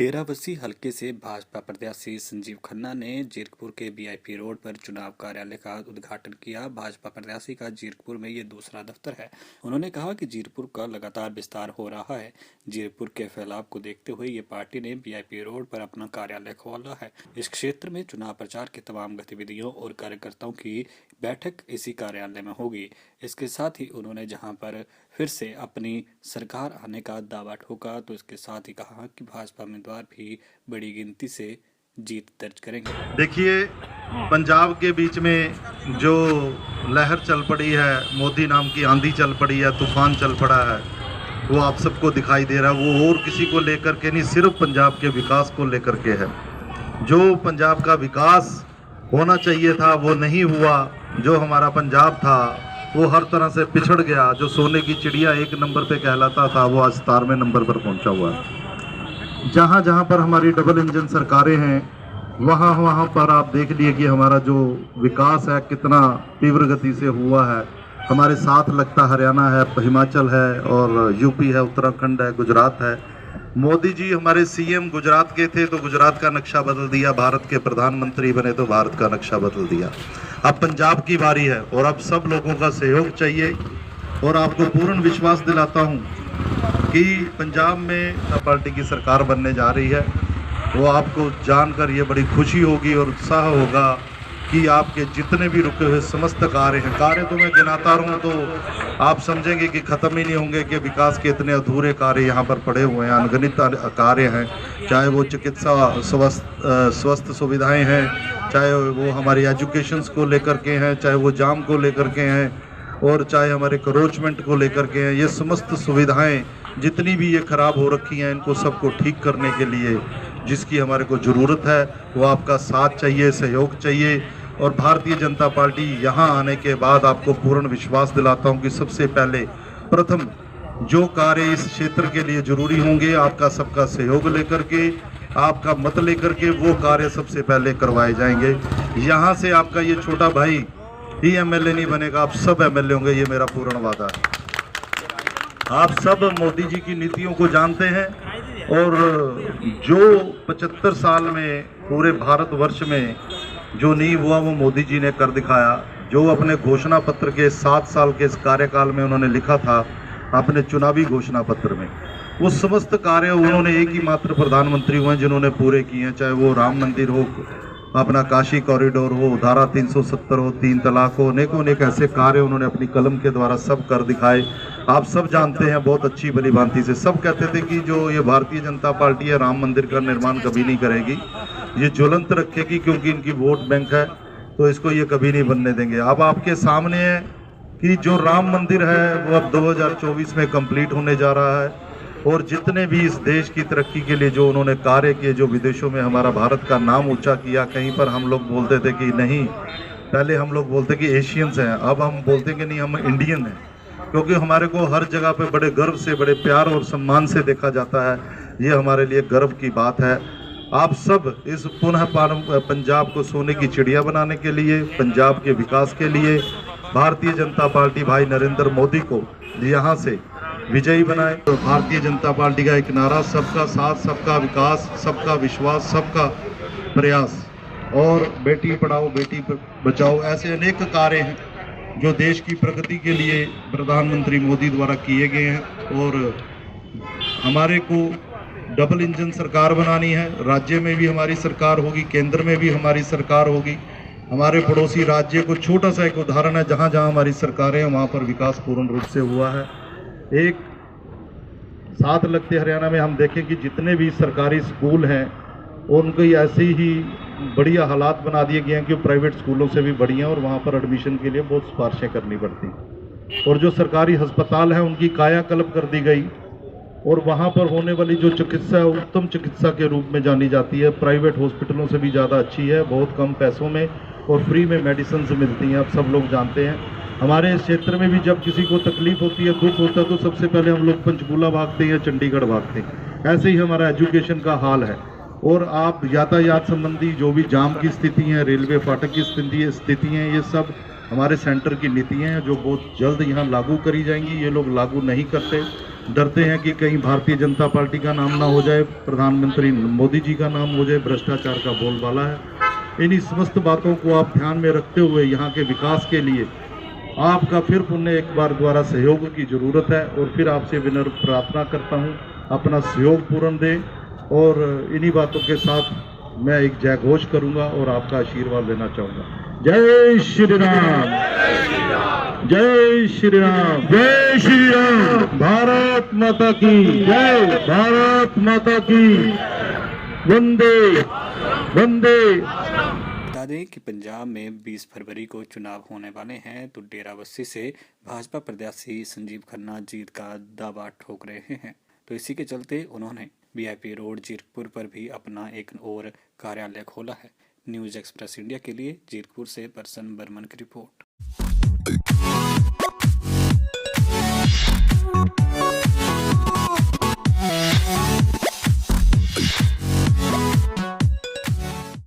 डेराबस्सी हलके से भाजपा प्रत्याशी संजीव खन्ना ने जीरकपुर के वीआईपी रोड पर चुनाव कार्यालय का उद्घाटन किया। भाजपा प्रत्याशी का जीरकपुर में ये दूसरा दफ्तर है। उन्होंने कहा कि जीरकपुर का लगातार विस्तार हो रहा है। जीरकपुर के फैलाव को देखते हुए ये पार्टी ने वीआईपी रोड पर अपना कार्यालय खोला है। इस क्षेत्र में चुनाव प्रचार की तमाम गतिविधियों और कार्यकर्ताओं की बैठक इसी कार्यालय में होगी। इसके साथ ही उन्होंने जहां पर फिर से अपनी सरकार आने का दावा ठोका तो इसके साथ ही कहा कि भाजपा उम्मीदवार भी बड़ी गिनती से जीत दर्ज करेंगे। देखिए, पंजाब के बीच में जो लहर चल पड़ी है, मोदी नाम की आंधी चल पड़ी है, तूफान चल पड़ा है, वो आप सबको दिखाई दे रहा है। वो और किसी को लेकर के नहीं, सिर्फ पंजाब के विकास को लेकर के है। जो पंजाब का विकास होना चाहिए था वो नहीं हुआ। जो हमारा पंजाब था वो हर तरह से पिछड़ गया। जो सोने की चिड़िया एक नंबर पे कहलाता था वो आज 17वें नंबर पर पहुंचा हुआ है। जहाँ जहाँ पर हमारी डबल इंजन सरकारें हैं वहाँ वहाँ पर आप देख लिए कि हमारा जो विकास है कितना तीव्र गति से हुआ है। हमारे साथ लगता हरियाणा है, हिमाचल है और यूपी है, उत्तराखंड है, गुजरात है। मोदी जी हमारे सीएम गुजरात के थे तो गुजरात का नक्शा बदल दिया, भारत के प्रधानमंत्री बने तो भारत का नक्शा बदल दिया। अब पंजाब की बारी है और अब सब लोगों का सहयोग चाहिए। और आपको पूर्ण विश्वास दिलाता हूं कि पंजाब में पार्टी की सरकार बनने जा रही है। वो आपको जानकर ये बड़ी खुशी होगी और उत्साह होगा कि आपके जितने भी रुके हुए समस्त कार्य हैं, कार्य तो मैं गिनाता रहूँ तो आप समझेंगे कि ख़त्म ही नहीं होंगे कि विकास के इतने अधूरे कार्य यहाँ पर पड़े हुए हैं, अनगिनत कार्य हैं। चाहे वो चिकित्सा स्वास्थ्य सुविधाएं हैं, चाहे वो हमारी एजुकेशंस को लेकर के हैं, चाहे वो जाम को लेकर के हैं और चाहे हमारे क्रोचमेंट को लेकर के हैं। ये समस्त सुविधाएं जितनी भी ये ख़राब हो रखी हैं, इनको सबको ठीक करने के लिए जिसकी हमारे को ज़रूरत है वो आपका साथ चाहिए, सहयोग चाहिए। और भारतीय जनता पार्टी यहाँ आने के बाद आपको पूर्ण विश्वास दिलाता हूँ कि सबसे पहले प्रथम जो कार्य इस क्षेत्र के लिए जरूरी होंगे, आपका सबका सहयोग लेकर के, आपका मत लेकर के वो कार्य सबसे पहले करवाए जाएंगे। यहाँ से आपका ये छोटा भाई ही एमएलए नहीं बनेगा, आप सब एमएलए होंगे, ये मेरा पूर्ण वादा है। आप सब मोदी जी की नीतियों को जानते हैं और जो 75 साल में पूरे भारतवर्ष में जो नहीं हुआ वो मोदी जी ने कर दिखाया। जो अपने घोषणा पत्र के 7 साल के इस कार्यकाल में उन्होंने लिखा था अपने चुनावी घोषणा पत्र में, वो समस्त कार्य उन्होंने एक ही मात्र प्रधानमंत्री हुए जिन्होंने पूरे किए हैं। चाहे वो राम मंदिर हो, अपना काशी कॉरिडोर हो, धारा 370 हो, 3 तलाक हो, अनेकों अनेक ऐसे कार्य उन्होंने अपनी कलम के द्वारा सब कर दिखाए। आप सब जानते हैं बहुत अच्छी भली भांति से। सब कहते थे कि जो ये भारतीय जनता पार्टी है राम मंदिर का निर्माण कभी नहीं करेगी, ये ज्वलंत रखेगी क्योंकि इनकी वोट बैंक है, तो इसको ये कभी नहीं बनने देंगे। अब आपके सामने है कि जो राम मंदिर है वो अब 2024 में कंप्लीट होने जा रहा है। और जितने भी इस देश की तरक्की के लिए जो उन्होंने कार्य किए, जो विदेशों में हमारा भारत का नाम ऊंचा किया, कहीं पर हम लोग बोलते थे कि नहीं, पहले हम लोग बोलते कि एशियंस हैं, अब हम बोलते कि नहीं हम इंडियन हैं, क्योंकि हमारे को हर जगह पे बड़े गर्व से, बड़े प्यार और सम्मान से देखा जाता है। ये हमारे लिए गर्व की बात है। आप सब इस पुनः पंजाब को सोने की चिड़िया बनाने के लिए, पंजाब के विकास के लिए भारतीय जनता पार्टी भाई नरेंद्र मोदी को यहाँ से विजयी बनाए। तो भारतीय जनता पार्टी का एक नारा, सबका साथ, सबका विकास, सबका विश्वास, सबका प्रयास और बेटी पढ़ाओ बेटी बचाओ, ऐसे अनेक कार्य हैं जो देश की प्रगति के लिए प्रधानमंत्री मोदी द्वारा किए गए हैं। और हमारे को डबल इंजन सरकार बनानी है। राज्य में भी हमारी सरकार होगी, केंद्र में भी हमारी सरकार होगी। हमारे पड़ोसी राज्य को छोटा सा एक उदाहरण है, जहाँ जहाँ हमारी सरकारें हैं वहाँ पर विकास पूर्ण रूप से हुआ है। एक साथ लगते हरियाणा में हम देखें कि जितने भी सरकारी स्कूल हैं उनकी ऐसे ही बढ़िया हालात बना दिए गए हैं कि प्राइवेट स्कूलों से भी बढ़िया, और वहाँ पर एडमिशन के लिए बहुत सिफारिशें करनी पड़ती। और जो सरकारी अस्पताल हैं उनकी कायाकल्प कर दी गई और वहाँ पर होने वाली जो चिकित्सा है उत्तम चिकित्सा के रूप में जानी जाती है। प्राइवेट हॉस्पिटलों से भी ज़्यादा अच्छी है, बहुत कम पैसों में और फ्री में मेडिसिन मिलती हैं। आप सब लोग जानते हैं हमारे इस क्षेत्र में भी जब किसी को तकलीफ होती है, दुख होता है, तो सबसे पहले हम लोग पंचकूला भागते हैं या चंडीगढ़ भागते हैं। ऐसे ही हमारा एजुकेशन का हाल है। और आप यातायात संबंधी जो भी जाम की स्थिति है, रेलवे फाटक की स्थिति है, ये सब हमारे सेंटर की नीतियाँ हैं जो बहुत जल्द यहाँ लागू करी जाएंगी। ये लोग लागू नहीं करते, डरते हैं कि कहीं भारतीय जनता पार्टी का नाम ना हो जाए, प्रधानमंत्री मोदी जी का नाम हो जाए, भ्रष्टाचार का बोलबाला है। इन्हीं समस्त बातों को आप ध्यान में रखते हुए यहाँ के विकास के लिए आपका फिर पुनः एक बार द्वारा सहयोग की जरूरत है और फिर आपसे विनम्र प्रार्थना करता हूँ अपना सहयोग पूर्ण दें। और इन्हीं बातों के साथ मैं एक जय घोष करूंगा और आपका आशीर्वाद लेना चाहूंगा। जय श्री राम, जय श्री राम, जय श्री राम। भारत माता की जय, भारत माता की वंदे वंदे। बता दें कि पंजाब में 20 फरवरी को चुनाव होने वाले हैं, तो डेराबस्सी से भाजपा प्रत्याशी संजीव खन्ना जीत का दावा ठोक रहे हैं। तो इसी के चलते उन्होंने वीआईपी रोड जीरकपुर पर भी अपना एक और कार्यालय खोला है। न्यूज़ एक्सप्रेस इंडिया के लिए जीरकपुर से परसन बर्मन की रिपोर्ट।